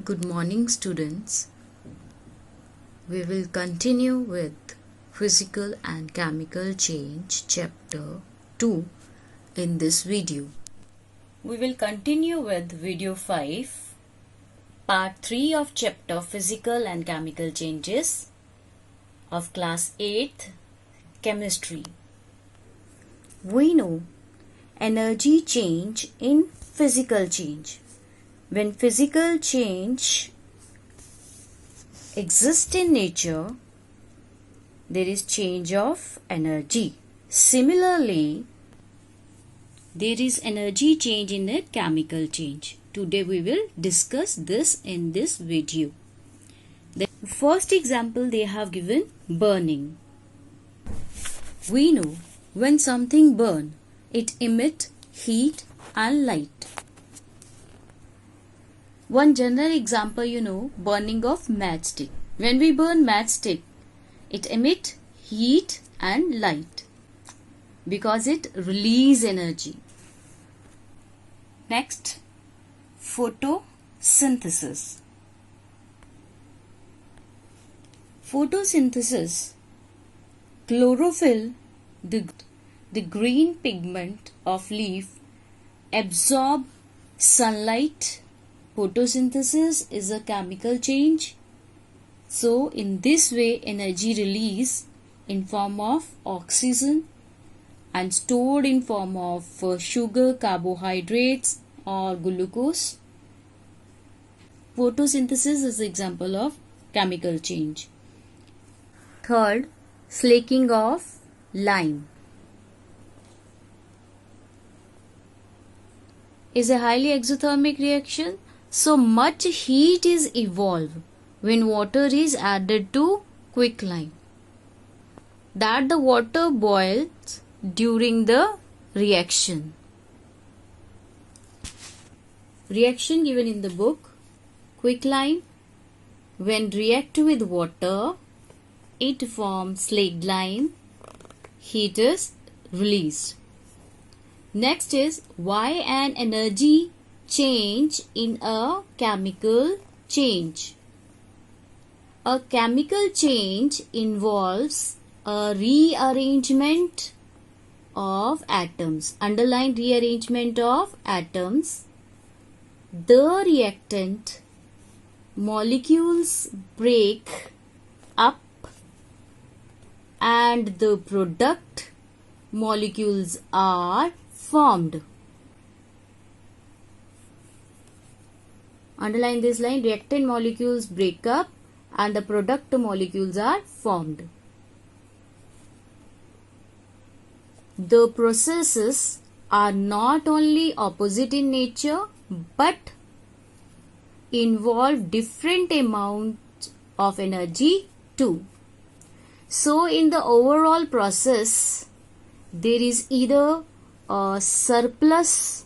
Good morning, students. We will continue with Physical and Chemical Change, Chapter 2 in this video. We will continue with Video 5, Part 3 of Chapter Physical and Chemical Changes of Class 8, Chemistry. We know energy change in physical change. When physical change exists in nature, there is change of energy. Similarly, there is energy change in a chemical change. Today we will discuss this in this video. The first example they have given, burning. We know when something burns, it emits heat and light. One general example, burning of matchstick. When we burn matchstick, it emits heat and light because it releases energy. Next, photosynthesis. Photosynthesis, chlorophyll, the green pigment of leaf, absorb sunlight. Photosynthesis is a chemical change. So, in this way, energy release in form of oxygen and stored in form of sugar, carbohydrates or glucose. Photosynthesis is an example of chemical change. Third, flaking of lime is a highly exothermic reaction. So much heat is evolved when water is added to quicklime that the water boils during the reaction. Reaction given in the book, quicklime when react with water, it forms slaked lime, heat is released. Next is why an energy change in a chemical change. A chemical change involves a rearrangement of atoms. Underline rearrangement of atoms. The reactant molecules break up and the product molecules are formed. Underline this line, reactant molecules break up and the product molecules are formed. The processes are not only opposite in nature but involve different amounts of energy too. So in the overall process, there is either a surplus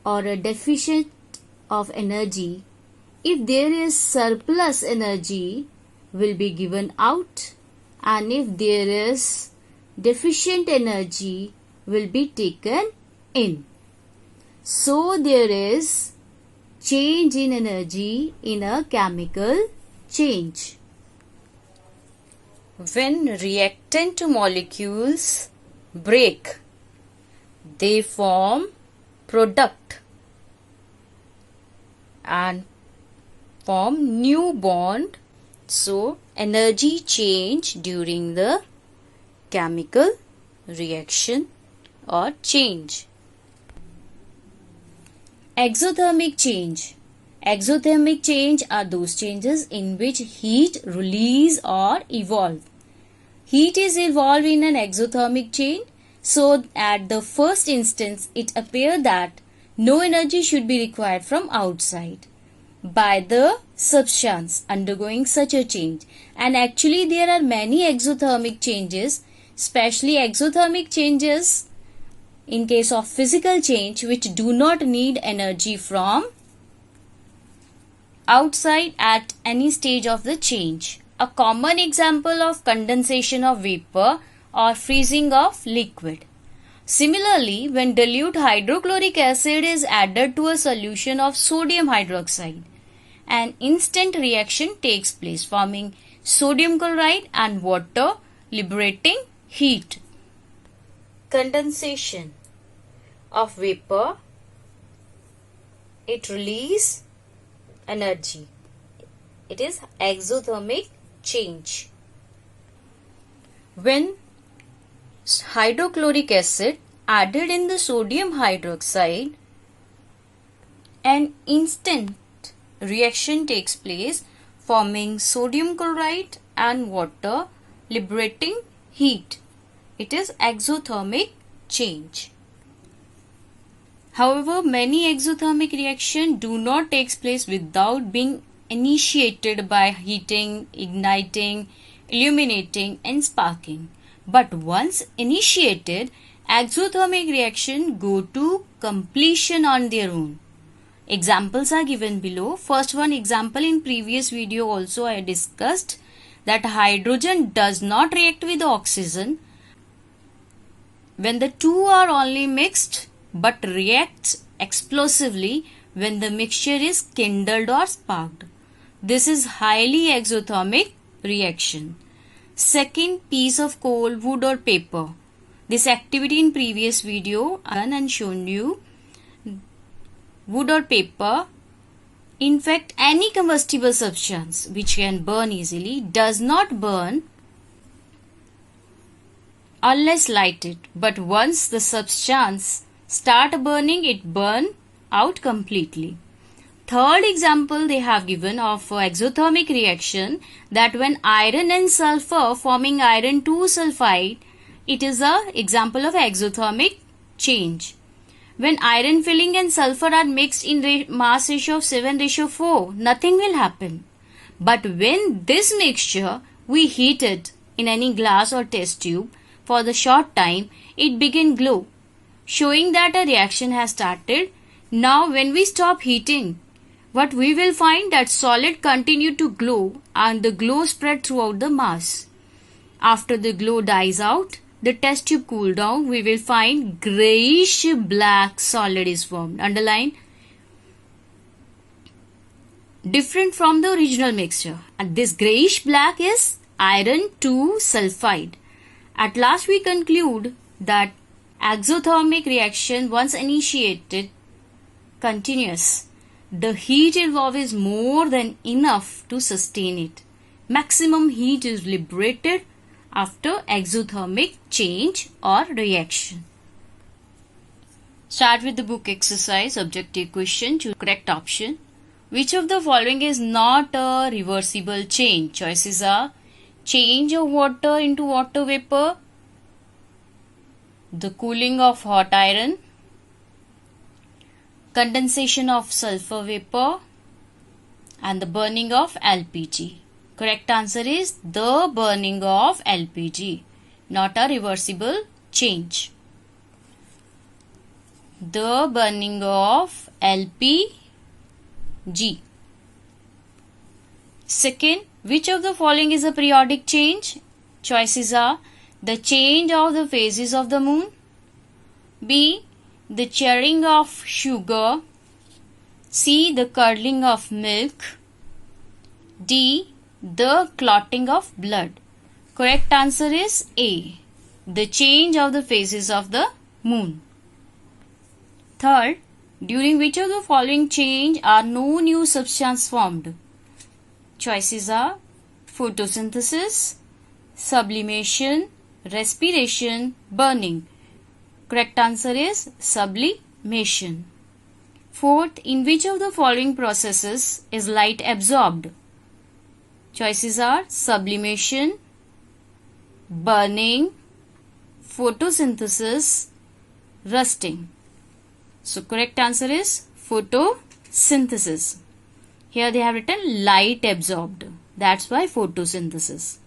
or a deficit of energy. If there is surplus, energy will be given out, and if there is deficient, energy will be taken in. So there is change in energy in a chemical change. When reactant molecules break, they form product and form new bond. So energy change during the chemical reaction or change. Exothermic change. Exothermic change are those changes in which heat release or evolve. Heat is evolved in an exothermic chain. So at the first instance, it appears that no energy should be required from outside by the substance undergoing such a change. And actually there are many exothermic changes, especially exothermic changes in case of physical change which do not need energy from outside at any stage of the change. A common example of condensation of vapor or freezing of liquid. Similarly, when dilute hydrochloric acid is added to a solution of sodium hydroxide an instant reaction takes place, forming sodium chloride and water, liberating heat. Condensation of vapor, it releases energy. It is exothermic change. When hydrochloric acid added in the sodium hydroxide, an instant reaction takes place, forming sodium chloride and water, liberating heat. It is exothermic change. However, many exothermic reactions do not take place without being initiated by heating, igniting, illuminating and sparking. But once initiated, exothermic reactions go to completion on their own. Examples are given below. First one example, in previous video also I discussed that hydrogen does not react with oxygen when the two are only mixed, but reacts explosively when the mixture is kindled or sparked. This is highly exothermic reaction. Second, piece of coal, wood or paper. This activity in previous video I done and shown you. Wood or paper, in fact any combustible substance which can burn easily, does not burn unless lighted, but once the substance start burning, it burn out completely. Third example they have given of exothermic reaction, that when iron and sulfur forming iron 2 sulfide, it is a example of exothermic change. When iron filling and sulfur are mixed in mass ratio of 7:4, nothing will happen. But when this mixture we heat it in any glass or test tube for the short time, it begin glow, showing that a reaction has started. Now when we stop heating, what we will find that solid continue to glow and the glow spread throughout the mass. After the glow dies out, the test tube cool down, we will find grayish black solid is formed. Underline, different from the original mixture. And this grayish black is iron 2 sulfide. At last we conclude that exothermic reaction once initiated continuous. The heat involved is more than enough to sustain it. Maximum heat is liberated after exothermic change or reaction. Start with the book exercise. Objective question. Choose correct option. Which of the following is not a reversible change? Choices are change of water into water vapor, the cooling of hot iron, condensation of sulfur vapor, and the burning of LPG. Correct answer is the burning of LPG, not a reversible change. The burning of LPG. Second, which of the following is a periodic change? Choices are the change of the phases of the moon, B, the charring of sugar, C, the curdling of milk, D, the clotting of blood. Correct answer is A, the change of the phases of the moon. Third, during which of the following change are no new substance formed? Choices are photosynthesis, sublimation, respiration, burning. Correct answer is sublimation. Fourth, in which of the following processes is light absorbed? Choices are sublimation, burning, photosynthesis, rusting. So correct answer is photosynthesis. Here they have written light absorbed. That's why photosynthesis.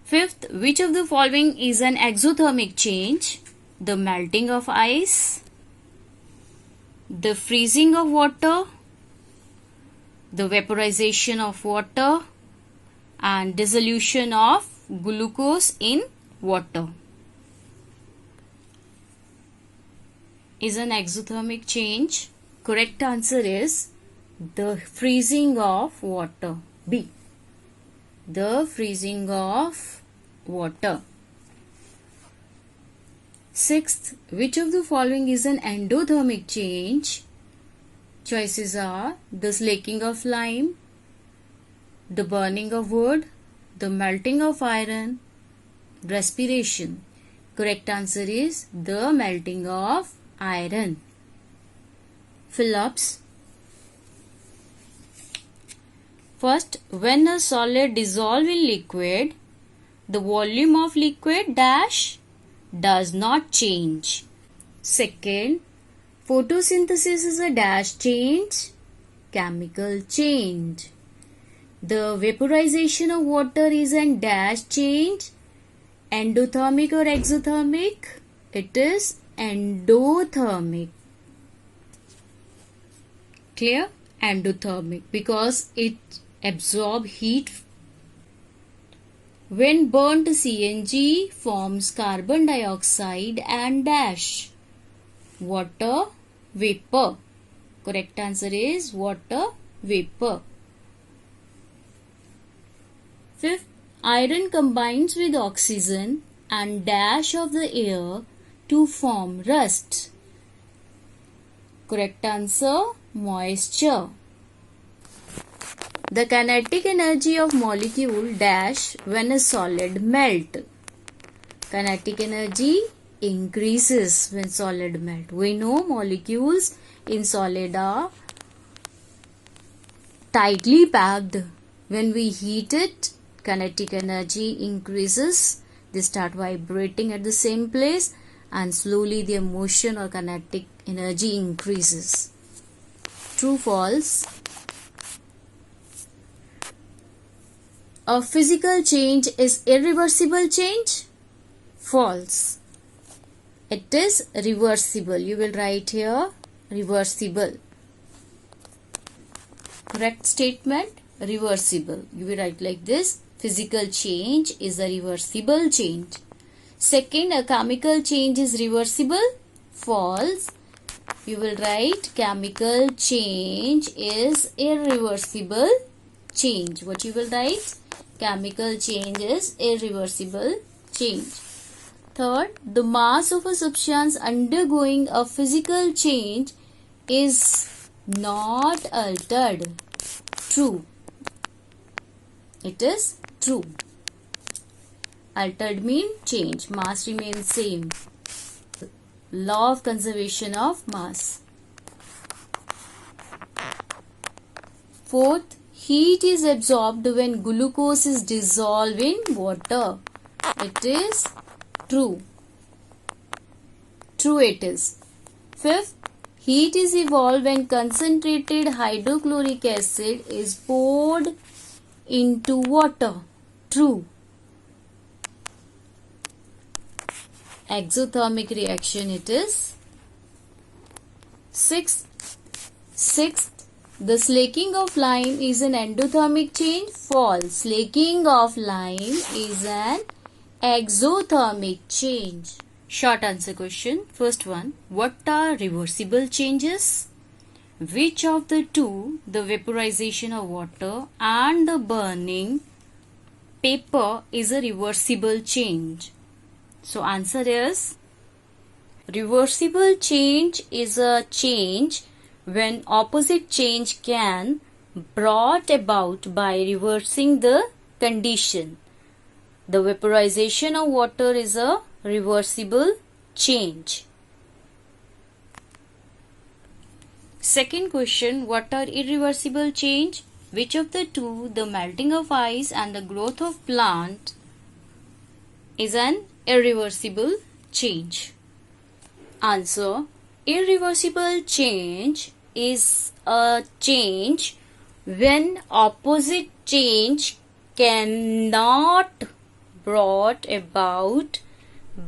Fifth, which of the following is an exothermic change? The melting of ice, the freezing of water, the vaporization of water, and dissolution of glucose in water is an exothermic change. Correct answer is The freezing of water. B. The freezing of water. Sixth, which of the following is an endothermic change? Choices are the slaking of lime, the burning of wood, the melting of iron, respiration. Correct answer is the melting of iron. Fill-ups. First, when a solid dissolves in liquid, the volume of liquid dash does not change. Second, photosynthesis is a dash change, chemical change. The vaporization of water is a dash change, endothermic or exothermic? It is endothermic. Clear? Endothermic because it absorbs heat. When burnt CNG forms carbon dioxide and dash water vapor. Correct answer is water vapor. Fifth, iron combines with oxygen and dash of the air to form rust. Correct answer, moisture. The kinetic energy of molecule dash when a solid melt. Kinetic energy increases when solid melt. We know molecules in solid are tightly packed. When we heat it, kinetic energy increases. They start vibrating at the same place and slowly their motion or kinetic energy increases. True, false? A physical change is irreversible change? False. It is reversible. You will write here reversible. Correct statement, reversible. You will write like this. Physical change is a reversible change. Second, a chemical change is reversible? False. You will write chemical change is irreversible change. What you will write? Chemical change is irreversible change. Third, the mass of a substance undergoing a physical change is not altered. True. It is true. Altered means change. Mass remains same. Law of conservation of mass. Fourth, heat is absorbed when glucose is dissolved in water. It is true. True it is. Fifth, heat is evolved when concentrated hydrochloric acid is poured into water. True. Exothermic reaction it is. Sixth, the slaking of lime is an endothermic change. False. Slaking of lime is an exothermic change. Short answer question. First one, what are reversible changes? Which of the two, the vaporization of water and the burning paper, is a reversible change? So answer is reversible change is a change when opposite change can brought about by reversing the condition. The vaporization of water is a reversible change. Second question, what are irreversible change? Which of the two, the melting of ice and the growth of plant, is an irreversible change? Answer, irreversible change is a change when opposite change cannot brought about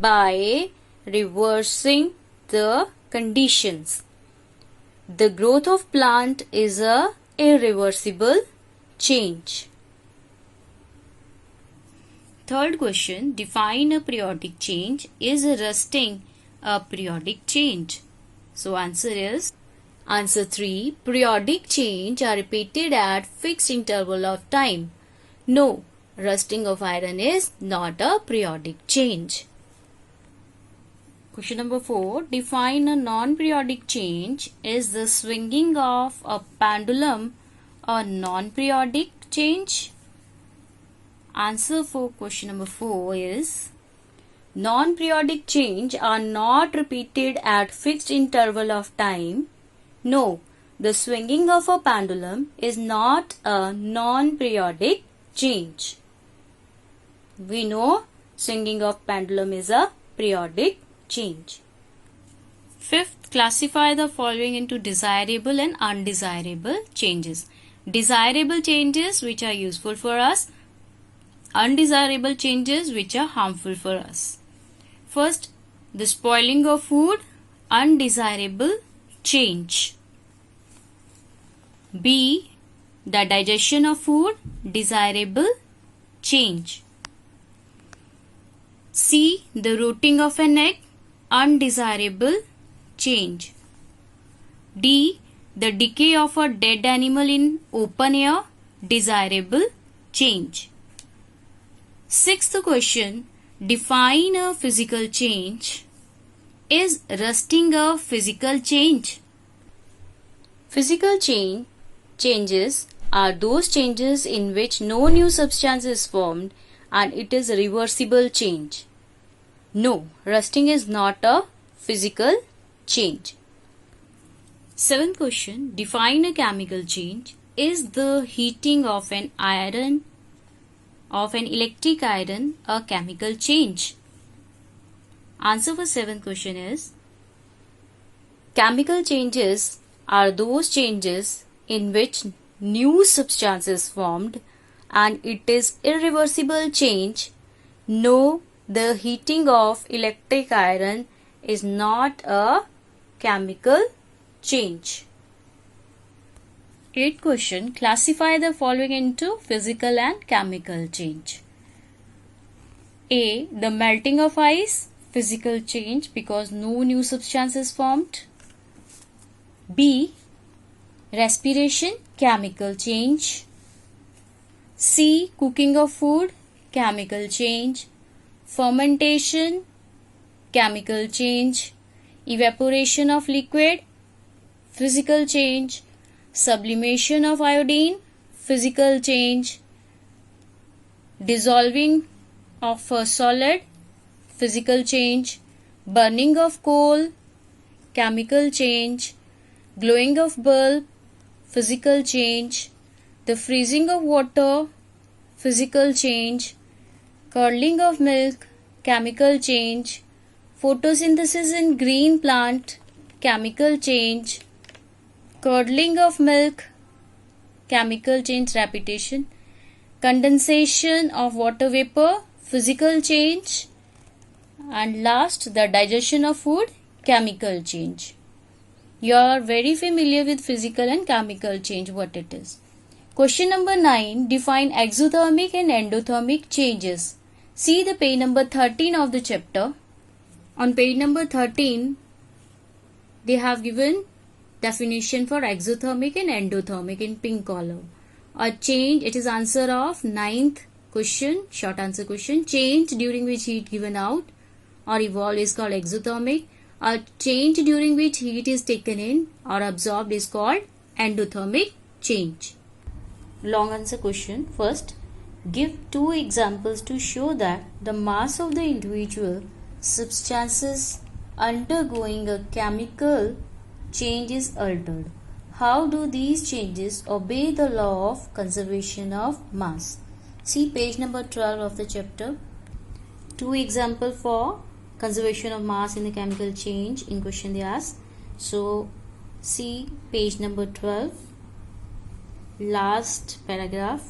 by reversing the conditions. The growth of plant is a irreversible change. Third question, define a periodic change. Is rusting a periodic change? So answer is Answer 3. Periodic change are repeated at fixed interval of time. No, rusting of iron is not a periodic change. Question number 4. Define a non-periodic change. Is the swinging of a pendulum a non-periodic change? Answer for question number 4 is non-periodic change are not repeated at fixed interval of time. No, the swinging of a pendulum is not a non-periodic change. We know swinging of pendulum is a periodic change. Fifth, classify the following into desirable and undesirable changes. Desirable changes which are useful for us, undesirable changes which are harmful for us. First, the spoiling of food, undesirable change. B. The digestion of food, desirable change. C. The rotting of an egg, undesirable change. D. The decay of a dead animal in open air, desirable change. Sixth question, define a physical change. Is rusting a physical change? Physical changes are those changes in which no new substance is formed and it is a reversible change. No, rusting is not a physical change. Seventh question, define a chemical change. Is the heating of an electric iron a chemical change? Answer for seventh question is chemical changes are those changes in which new substance is formed and it is irreversible change. No, the heating of electric iron is not a chemical change. Eighth question, classify the following into physical and chemical change. A. The melting of ice, physical change because no new substance is formed. B. Respiration, chemical change. C. Cooking of food, chemical change. Fermentation, chemical change. Evaporation of liquid, physical change. Sublimation of iodine, physical change. Dissolving of a solid, physical change. Burning of coal, chemical change. Glowing of bulb, physical change. The freezing of water, physical change. Curdling of milk, chemical change. Photosynthesis in green plant, chemical change. Curdling of milk, chemical change, repetition. Condensation of water vapor, physical change. And last, the digestion of food, chemical change. You are very familiar with physical and chemical change, what it is. Question number 9. Define exothermic and endothermic changes. See the page number 13 of the chapter. On page number 13, they have given definition for exothermic and endothermic in pink column. A change, it is answer of 9th question, short answer question. Change during which heat given out or evolved is called exothermic. A change during which heat is taken in or absorbed is called endothermic change. Long answer question. First, give 2 examples to show that the mass of the individual substances undergoing a chemical change is altered. How do these changes obey the law of conservation of mass? See page number 12 of the chapter. 2 examples for conservation of mass in the chemical change in question they ask. So see page number 12, last paragraph,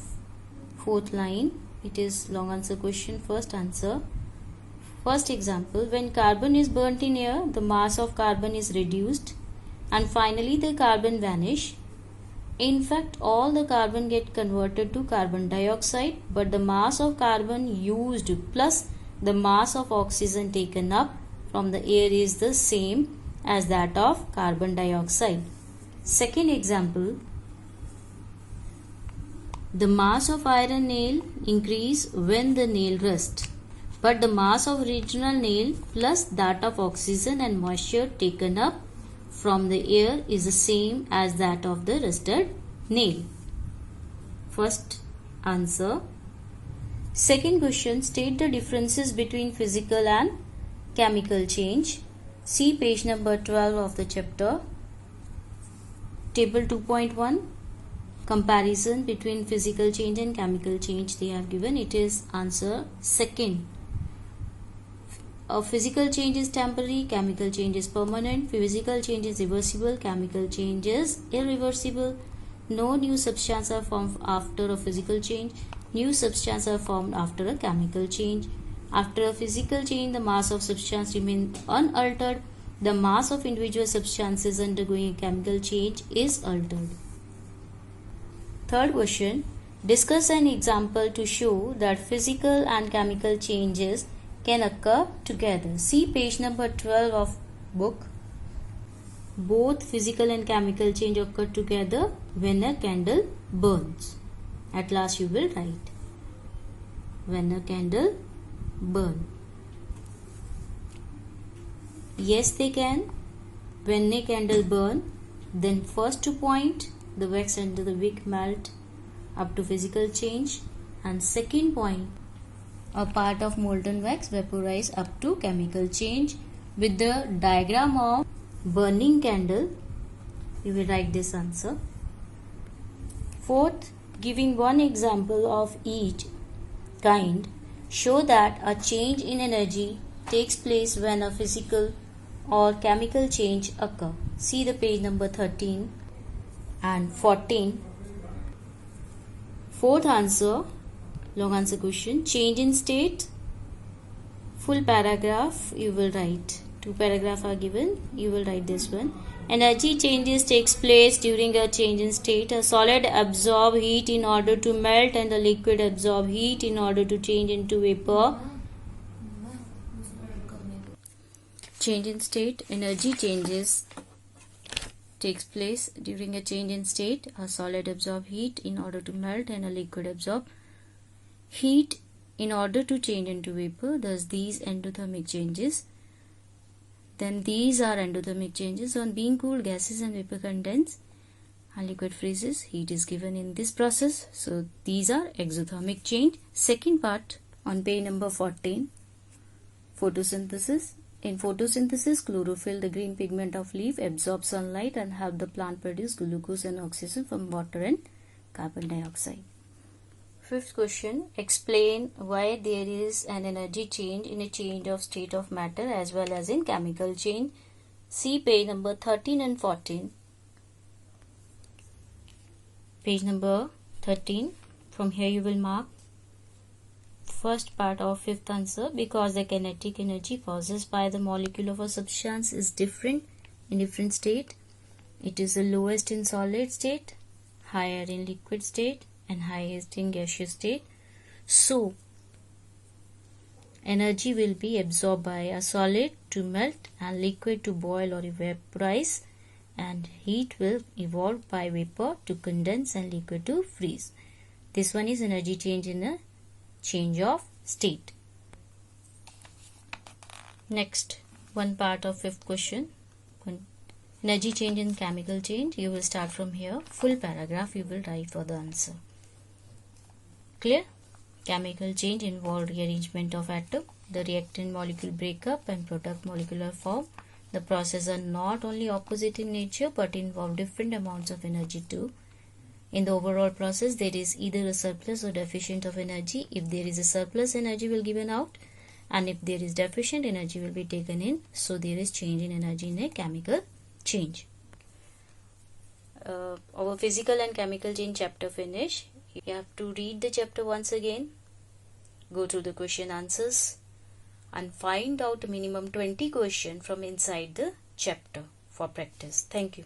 4th line. It is long answer question. First answer. First example, when carbon is burnt in air, the mass of carbon is reduced and finally the carbon vanish. In fact, all the carbon get converted to carbon dioxide, but the mass of carbon used plus the mass of oxygen taken up from the air is the same as that of carbon dioxide. Second example, the mass of iron nail increase when the nail rusts, but the mass of original nail plus that of oxygen and moisture taken up from the air is the same as that of the rusted nail. First answer. Second question, state the differences between physical and chemical change. See page number 12 of the chapter. Table 2.1, comparison between physical change and chemical change they have given. It is answer second. A physical change is temporary, chemical change is permanent. Physical change is reversible, chemical change is irreversible. No new substances are formed after a physical change. New substances are formed after a chemical change. After a physical change, the mass of substance remains unaltered. The mass of individual substances undergoing a chemical change is altered. Third question, discuss an example to show that physical and chemical changes can occur together. See page number 12 of book. Both physical and chemical change occur together when a candle burns. At last you will write when a candle burns. Yes, they can. When a candle burns, then first to point, the wax and the wick melt up to physical change, and second point, a part of molten wax vaporize up to chemical change. With the diagram of burning candle, you will write this answer. Fourth, giving one example of each kind, show that a change in energy takes place when a physical or chemical change occur. See the page number 13 and 14. Fourth answer, long answer question, change in state. Full paragraph you will write. Two paragraphs are given. You will write this one. Energy changes takes place during a change in state. A solid absorb heat in order to melt and the liquid absorb heat in order to change into vapor. Change in state. Energy changes takes place during a change in state. A solid absorb heat in order to melt and a liquid absorb heat in order to change into vapor. Thus these endothermic changes. Then these are endothermic changes. On being cooled, gases and vapor condense and liquid freezes. Heat is given in this process. So these are exothermic change. Second part on page number 14, photosynthesis. In photosynthesis, chlorophyll, the green pigment of leaf, absorbs sunlight and help the plant produce glucose and oxygen from water and carbon dioxide. Fifth question, explain why there is an energy change in a change of state of matter as well as in chemical change. See page number 13 and 14. Page number 13. From here you will mark first part of fifth answer. Because the kinetic energy possessed by the molecule of a substance is different in different state. It is the lowest in solid state, higher in liquid state, and highest in gaseous state. So energy will be absorbed by a solid to melt and liquid to boil or vaporize, and heat will evolve by vapor to condense and liquid to freeze. This one is energy change in a change of state. Next, one part of fifth question, energy change in chemical change. You will start from here. Full paragraph you will write for the answer. Clear? Chemical change involve rearrangement of atom. The reactant molecule breakup and product molecular form. The processes are not only opposite in nature but involve different amounts of energy too. In the overall process, there is either a surplus or deficient of energy. If there is a surplus, energy will be given out, and if there is deficient, energy will be taken in. So there is change in energy in a chemical change. Our physical and chemical change chapter finish. You have to read the chapter once again, go through the question answers, and find out minimum 20 questions from inside the chapter for practice. Thank you.